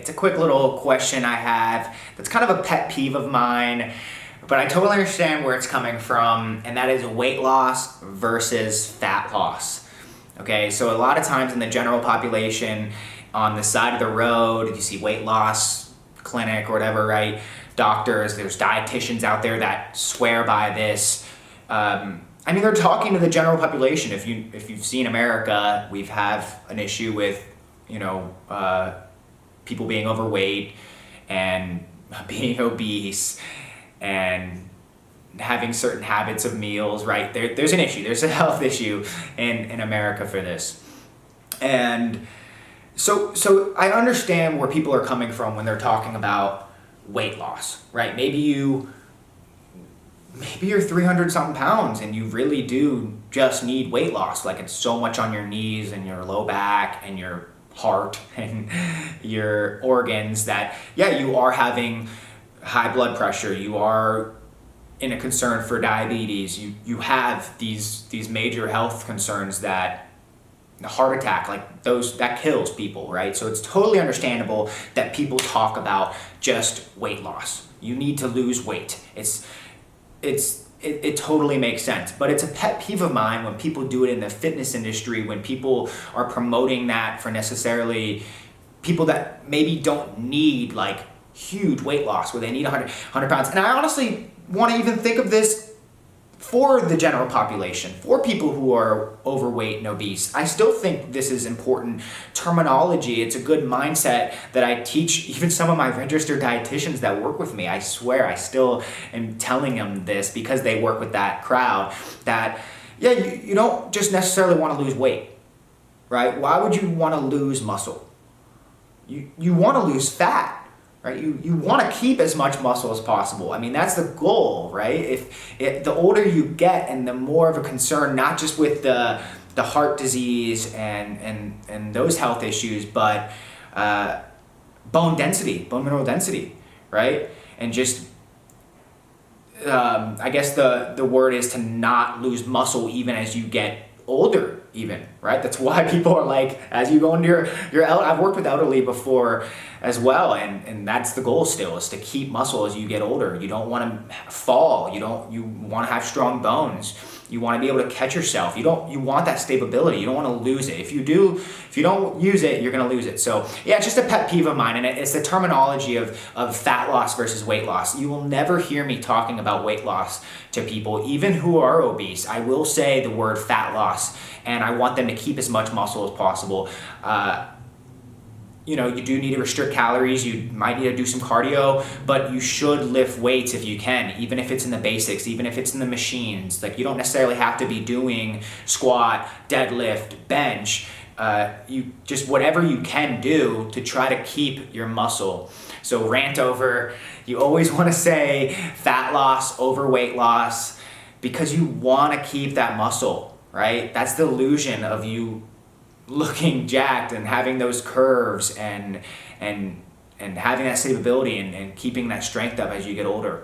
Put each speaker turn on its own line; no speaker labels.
It's a quick little question I have that's kind of a pet peeve of mine, but I totally understand where it's coming from, and that is weight loss versus fat loss. Okay, so a lot of times in the general population, on the side of the road, you see weight loss clinic or whatever, right? Doctors, there's dietitians out there that swear by this. I mean, they're talking to the general population. If you've seen America, we have an issue with, people being overweight and being obese and having certain habits of meals, right? There's an issue. There's a health issue in America for this. And so I understand where people are coming from when they're talking about weight loss, right? Maybe you're 300 something pounds and you really do just need weight loss. Like, it's so much on your knees and your low back and your heart and your organs that, yeah, you are having high blood pressure. You are in a concern for diabetes. You have these major health concerns that the heart attack, like those, that kills people, right? So it's totally understandable that people talk about just weight loss. You need to lose weight. It totally makes sense, but it's a pet peeve of mine when people do it in the fitness industry, when people are promoting that for necessarily people that maybe don't need like huge weight loss, where they need 100 pounds. And I honestly want to even think of this for the general population, for people who are overweight and obese. I still think this is important terminology. It's a good mindset that I teach even some of my registered dietitians that work with me. I swear I still am telling them this because they work with that crowd, that, yeah, you don't just necessarily want to lose weight, right? Why would you want to lose muscle? You want to lose fat. Right? You want to keep as much muscle as possible. I mean, that's the goal, right? The older you get and the more of a concern, not just with the heart disease and those health issues, but bone mineral density, right? And just, I guess the word is to not lose muscle even as you get older even, right? That's why people are like, as you go into your I've worked with elderly before as well, and that's the goal still, is to keep muscle as you get older. You don't want to fall. You want to have strong bones. You want to be able to catch yourself. You want that stability. You don't want to lose it. If you don't use it, you're going to lose it. So yeah, it's just a pet peeve of mine, and it's the terminology of fat loss versus weight loss. You will never hear me talking about weight loss to people, even who are obese. I will say the word fat loss, and I want them to keep as much muscle as possible. You do need to restrict calories. You might need to do some cardio, but you should lift weights if you can, even if it's in the basics, even if it's in the machines. Like, you don't necessarily have to be doing squat, deadlift, bench. You just whatever you can do to try to keep your muscle. So rant over, you always want to say fat loss over weight loss because you want to keep that muscle, right? That's the illusion of you looking jacked and having those curves and having that stability and keeping that strength up as you get older.